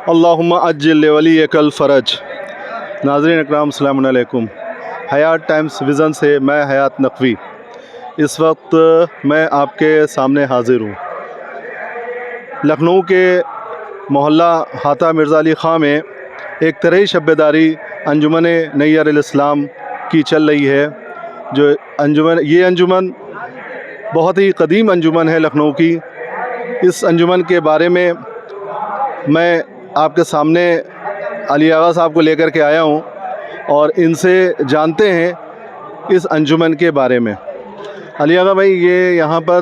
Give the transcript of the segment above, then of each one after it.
अल्लाहुम्मा अज्जिल लिवलियकल फ़रज। नाज़रीन अकराम अस्सलामु अलैकुम। हयात टाइम्स विज़न से मैं हयात नकवी इस वक्त मैं आपके सामने हाज़िर हूँ। लखनऊ के मोहल्ला हाता मिर्ज़ा अली ख़ां में एक तरह शब्बेदारी अंजुमन नैयर इस्लाम की चल रही है। जो अंजुमन बहुत ही कदीम अंजुमन है लखनऊ की। इस अंजुमन के बारे में मैं आपके सामने अली आगा साहब को लेकर के आया हूँ और इनसे जानते हैं इस अंजुमन के बारे में। अली आगा भाई, ये यहाँ पर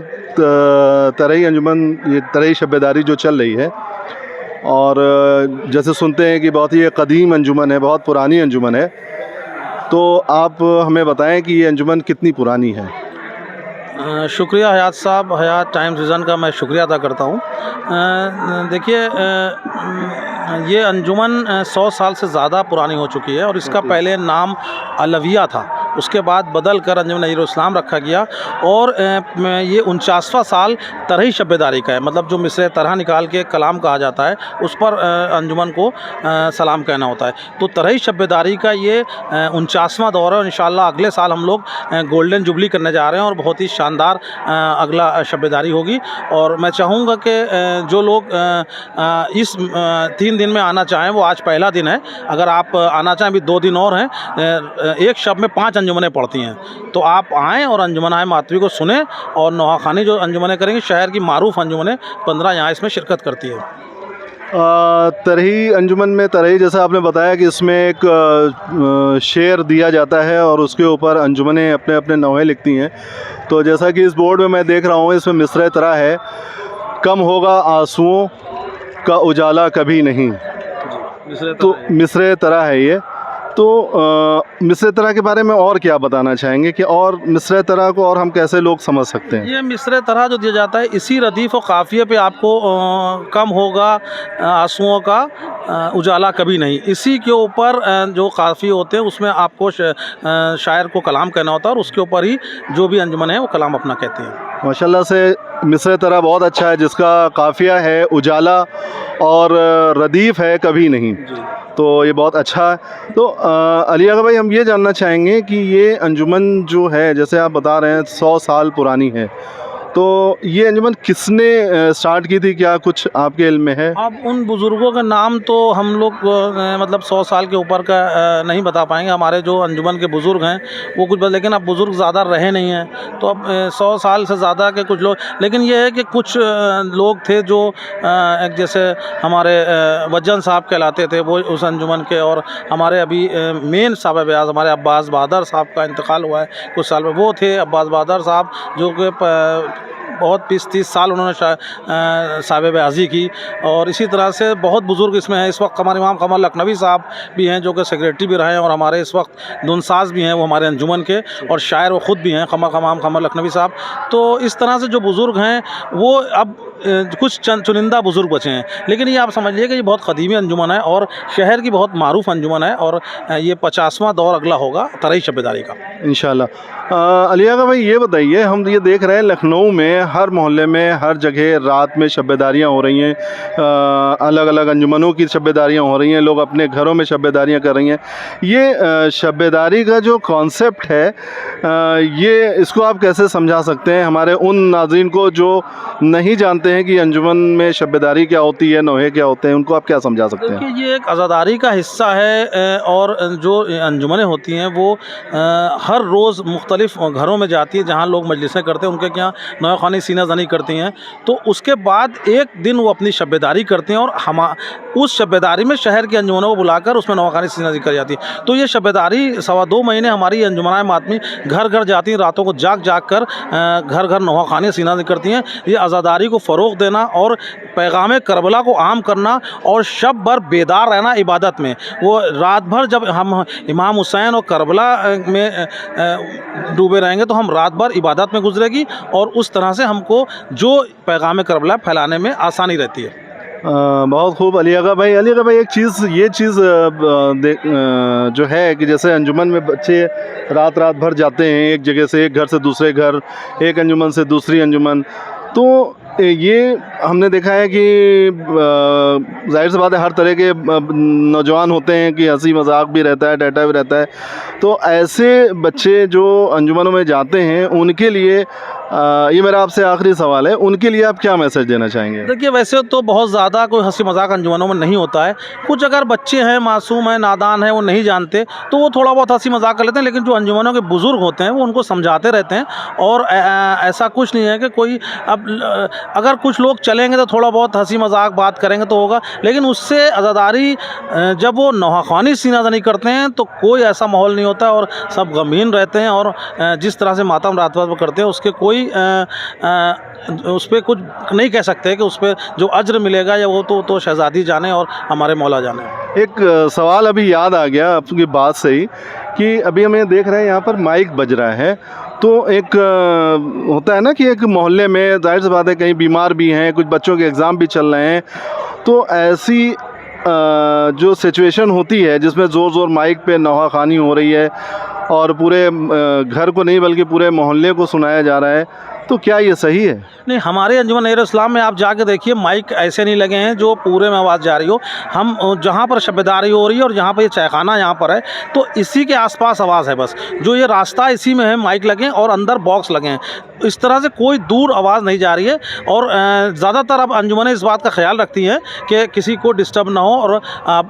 तरही अंजुमन, ये तरही शब्बेदारी जो चल रही है और जैसे सुनते हैं कि बहुत ही कदीम अंजुमन है, बहुत पुरानी अंजुमन है, तो आप हमें बताएं कि ये अंजुमन कितनी पुरानी है। शुक्रिया हयात साहब, हयात टाइम्स विज़न का मैं शुक्रिया अदा करता हूँ। देखिए, ये अंजुमन 100 साल से ज़्यादा पुरानी हो चुकी है और इसका पहले नाम अलविया था, उसके बाद बदल कर अंजुमन नज़ीर इस्लाम रखा गया और ये 49वां साल तरही शब्बेदारी का है। मतलब जो मिसरे तरह निकाल के कलाम कहा जाता है उस पर अंजुमन को सलाम कहना होता है। तो तरही शब्बेदारी का ये 49वां दौर है और इंशाअल्लाह अगले साल हम लोग गोल्डन जुबली करने जा रहे हैं और बहुत ही शानदार अगला शब्बेदारी होगी। और मैं चाहूँगा कि जो लोग इस 3 दिन में आना चाहें, वो आज पहला दिन है, अगर आप आना चाहें, अभी 2 दिन और हैं। एक शब में 5 अंजुमनें पड़ती हैं, तो आप आएँ और अंजुमन मातवी को सुने और नौखानी जो अंजुमनें करेंगे, शहर की मारूफ अंजुमनें 15 यहाँ इसमें शिरकत करती है। तरही अंजुमन में तरही जैसा आपने बताया कि इसमें एक शेर दिया जाता है और उसके ऊपर अंजुमनें अपने अपने नौहे लिखती हैं। तो जैसा कि इस बोर्ड में मैं देख रहा हूँ, इसमें मिसरे तरह है, कम होगा आंसुओं का उजाला कभी नहीं। तो मिसरे तरह है ये। तो मिसरे तरह के बारे में और क्या बताना चाहेंगे कि और मिसरे तरह को और हम कैसे लोग समझ सकते हैं? ये मिसरे तरह जो दिया जाता है, इसी रदीफ़ व काफ़िए पे आपको कम होगा आंसुओं का उजाला कभी नहीं, इसी के ऊपर जो काफ़िए होते हैं उसमें आपको शायर को कलाम कहना होता है और उसके ऊपर ही जो भी अंजुमन है वो कलाम अपना कहते हैं। माशाल्लाह से मिसरे तरह बहुत अच्छा है, जिसका काफ़िया है उजाला और रदीफ़ है कभी नहीं। तो ये बहुत अच्छा है। तो अली आगा भाई, हम ये जानना चाहेंगे कि ये अंजुमन जो है, जैसे आप बता रहे हैं 100 साल पुरानी है, तो ये अंजुमन किसने स्टार्ट की थी, क्या कुछ आपके इल्म में है? अब उन बुज़ुर्गों का नाम तो हम लोग मतलब 100 साल के ऊपर का नहीं बता पाएंगे। हमारे जो अंजुमन के बुज़ुर्ग हैं वो कुछ, लेकिन अब बुज़ुर्ग ज़्यादा रहे नहीं हैं, तो अब 100 साल से ज़्यादा के कुछ लोग, लेकिन ये है कि कुछ लोग थे जो एक जैसे हमारे वज्जन साहब कहलाते थे, वो उस अंजुमन के, और हमारे अभी मेन साहब ब्याज हमारे अब्बास बहादुर साहब का इंतकाल हुआ है कुछ साल में, वो थे अब्बास बहादुर साहब, जो कि बहुत 20-30 साल उन्होंने साहिब ब्याज़ी की। और इसी तरह से बहुत बुज़ुर्ग इसमें हैं। इस वक्त हमारे इमाम कमर लखनवी साहब भी हैं, जो कि सेक्रेटरी भी रहे हैं, और हमारे इस वक्त धुनसाज भी हैं वो हमारे अंजुमन के, और शायर वो ख़ुद भी हैं इमाम कमर लखनवी साहब। तो इस तरह से जो बुज़ुर्ग हैं वो अब कुछ चंद चुनिंदा बुज़ुर्ग बचे हैं, लेकिन ये आप समझिए कि ये बहुत क़दीमी अंजुमन है और शहर की बहुत मारूफ अंजुमन है, और ये 50वां दौर अगला होगा तरही शब्बेदारी का इंशाअल्लाह। अली आगा भाई, ये बताइए, हम ये देख रहे हैं लखनऊ में हर मोहल्ले में हर जगह रात में शब्बेदारियाँ हो रही हैं, अलग अलग अंजुमनों की शब्बेदारियाँ हो रही हैं, लोग अपने घरों में शब्बेदारियाँ कर रही हैं। ये शब्बेदारी का जो कॉन्सेप्ट है, ये इसको आप कैसे समझा सकते हैं हमारे उन नाज़रीन को जो नहीं जानते हैं कि अंजुमन में शब्बेदारी क्या होती है, नौहे क्या होते हैं, उनको आप क्या समझा सकते हैं? देखिए, ये एक आज़ादारी का हिस्सा है और जो अंजुमनें होती हैं वो हर रोज़ मुख्तलिफ़ घरों में जाती है, जहाँ लोग मजलिसें करते हैं, उनके यहाँ नौखानी सीना जनी करती हैं। तो उसके बाद एक दिन वो अपनी शब्बेदारी करते हैं और उस शब्बेदारी में शहर की अंजुमनों को बुलाकर उसमें नौखानी सीना जनी करी जाती है। तो ये शब्बेदारी 2.25 महीने हमारी अंजुमन मातमी घर घर जाती हैं, रातों को जाग जाग कर घर घर नौखानी सीना जनी करती हैं। ये आज़ादारी को फ़रोग़ देना और पैगाम करबला को आम करना और शब भर बेदार रहना इबादत में। वो रात भर जब हम इमाम हुसैन और करबला में डूबे रहेंगे तो हम रात भर इबादत में गुजरेगी, और उस तरह से हमको जो पैगाम करबला फैलाने में आसानी रहती है। बहुत खूब अली आगा भाई। एक चीज़, ये चीज़ जो है कि जैसे अंजुमन में बच्चे रात भर जाते हैं, एक जगह से एक घर से दूसरे घर, एक अंजुमन से दूसरी अंजुमन, तो ये हमने देखा है कि ज़ाहिर सी बात है, हर तरह के नौजवान होते हैं कि हंसी मजाक भी रहता है, डाटा भी रहता है। तो ऐसे बच्चे जो अंजुमनों में जाते हैं उनके लिए ये मेरा आपसे आखिरी सवाल है, उनके लिए आप क्या मैसेज देना चाहेंगे? देखिए, वैसे तो बहुत ज़्यादा कोई हंसी मजाक अंजुमनों में नहीं होता है। कुछ अगर बच्चे हैं, मासूम हैं, नादान हैं, वो नहीं जानते, तो वो थोड़ा बहुत हंसी मजाक कर लेते हैं। लेकिन जो अंजुमनों के बुज़ुर्ग होते हैं वो उनको समझाते रहते हैं। और ऐसा कुछ नहीं है कि कोई अगर कुछ लोग चलेंगे तो थोड़ा बहुत हंसी मजाक बात करेंगे तो होगा, लेकिन उससे अज़ादारी जब वो नौहाख़्वानी सीनाज़नी करते हैं तो कोई ऐसा माहौल नहीं होता और सब गमगीन रहते हैं। और जिस तरह से मातम रात रात करते हैं उसके कोई उस पर कुछ नहीं कह सकते कि उस पर जो अज्र मिलेगा या वो तो शहज़ादी जाने और हमारे मौला जाने। एक सवाल अभी याद आ गया आपकी बात से ही कि अभी हमें देख रहे हैं यहाँ पर माइक बज रहा है। तो एक होता है ना कि एक मोहल्ले में ज़ाहिर सी बात है कहीं बीमार भी हैं, कुछ बच्चों के एग्ज़ाम भी चल रहे हैं। तो ऐसी जो सिचुएशन होती है जिसमें ज़ोर ज़ोर माइक पे नौहाख़ानी हो रही है और पूरे घर को नहीं बल्कि पूरे मोहल्ले को सुनाया जा रहा है, तो क्या ये सही है? नहीं, हमारे अंजुमन नज़ीर इस्लाम में आप जाके देखिए, माइक ऐसे नहीं लगे हैं जो पूरे में आवाज़ जा रही हो। हम जहाँ पर शब्बेदारी हो रही है और जहाँ पर ये चायखाना यहाँ पर है, तो इसी के आसपास आवाज़ है बस। जो ये रास्ता इसी में है, माइक लगे हैं और अंदर बॉक्स लगे हैं। इस तरह से कोई दूर आवाज़ नहीं जा रही है। और ज़्यादातर अब अंजुमनें इस बात का ख्याल रखती हैं कि किसी को डिस्टर्ब ना हो और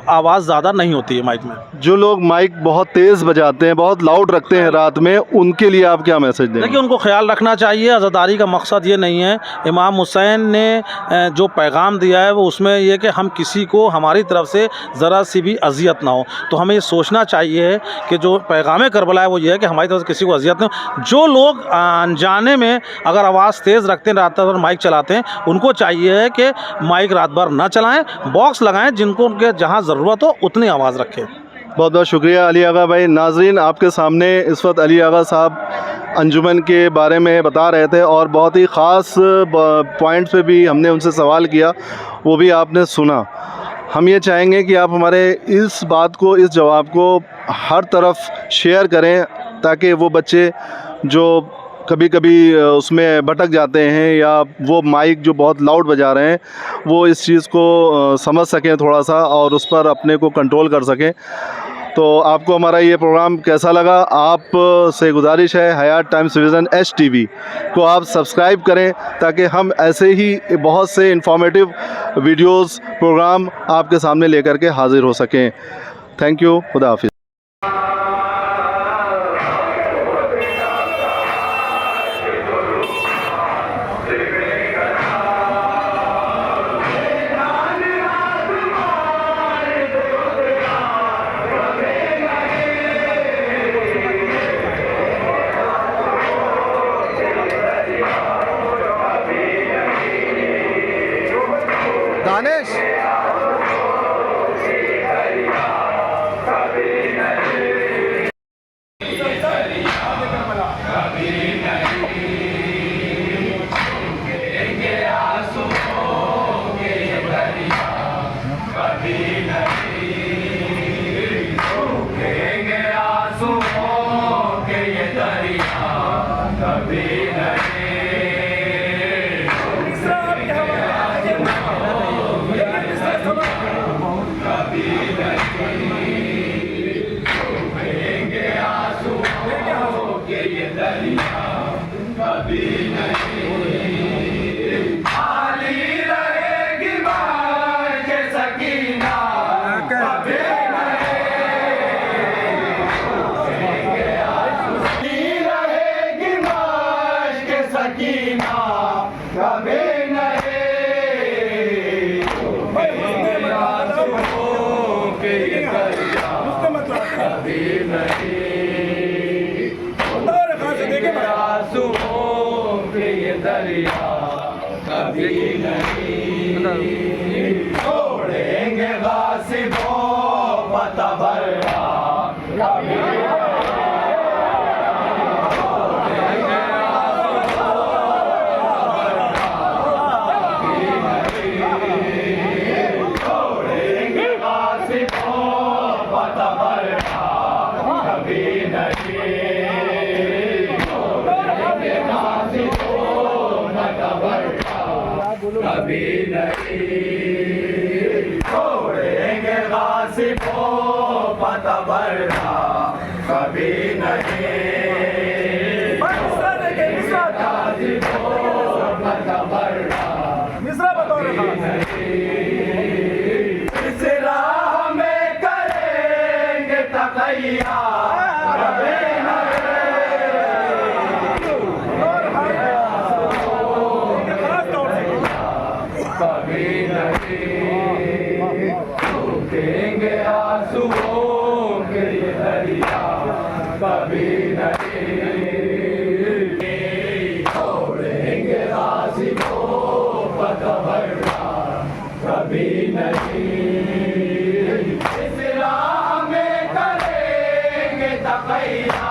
आवाज़ ज़्यादा नहीं होती है माइक में। जो लोग माइक बहुत तेज़ बजाते हैं, बहुत लाउड रखते हैं रात में, उनके लिए आप क्या मैसेज देंगे? देखिए, उनको ख्याल रखना चाहिए। अज़ादारी का मकसद ये नहीं है। इमाम हुसैन ने जो पैगाम दिया है वो उसमें ये कि हम किसी को हमारी तरफ से ज़रा सी भी अजियत ना हो। तो हमें ये सोचना चाहिए कि जो पैगाम करबला है वो ये है कि हमारी तरफ से किसी को अजियत ना हो। जो लोग अनजाने में अगर आवाज़ तेज़ रखते हैं, रात भर माइक चलाते हैं, उनको चाहिए कि माइक रात भर ना चलाएँ, बॉक्स लगाएँ, जिनको उनके जहाँ ज़रूरत हो उतनी आवाज़ रखें। बहुत बहुत शुक्रिया अली आगा भाई। नाजरीन, आपके सामने इस वक्त अली आगा साहब अंजुमन के बारे में बता रहे थे और बहुत ही ख़ास पॉइंट पे भी हमने उनसे सवाल किया, वो भी आपने सुना। हम ये चाहेंगे कि आप हमारे इस बात को, इस जवाब को हर तरफ शेयर करें ताकि वो बच्चे जो कभी कभी उसमें भटक जाते हैं या वो माइक जो बहुत लाउड बजा रहे हैं वो इस चीज़ को समझ सकें थोड़ा सा और उस पर अपने को कंट्रोल कर सकें। तो आपको हमारा ये प्रोग्राम कैसा लगा? आप से गुजारिश है, हयात टाइम्स विज़न HTV को आप सब्सक्राइब करें ताकि हम ऐसे ही बहुत से इंफॉर्मेटिव वीडियोस, प्रोग्राम आपके सामने लेकर के हाज़िर हो सकें। Thank you. खुदा हाफिज़। दानिश छोड़ेंगे गासिबों पता भरना कभी छोड़ेंगे गासिबों पता भरना कभी नहीं छोड़ेंगे गासिबों पता भरना कभी नहीं छोड़ेंगे गासिबों पतबरना कभी नहीं इस राह में करेंगे तकैया कभी कभी नहीं रुकेंगे आंसुओं के ये दरिया कभी नहीं छोड़ेंगे गासिबों पतबरना कभी नहीं इस राह में करेंगे तकैया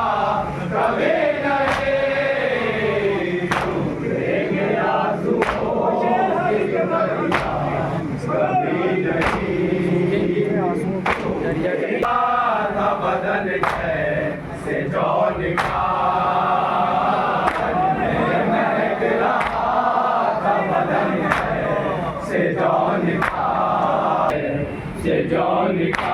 कभी नहीं रुकेंगे आंसुओं के ये दरिया कभी नहीं था बदन से जो निकाल महक रहा था बदन से जो निकाल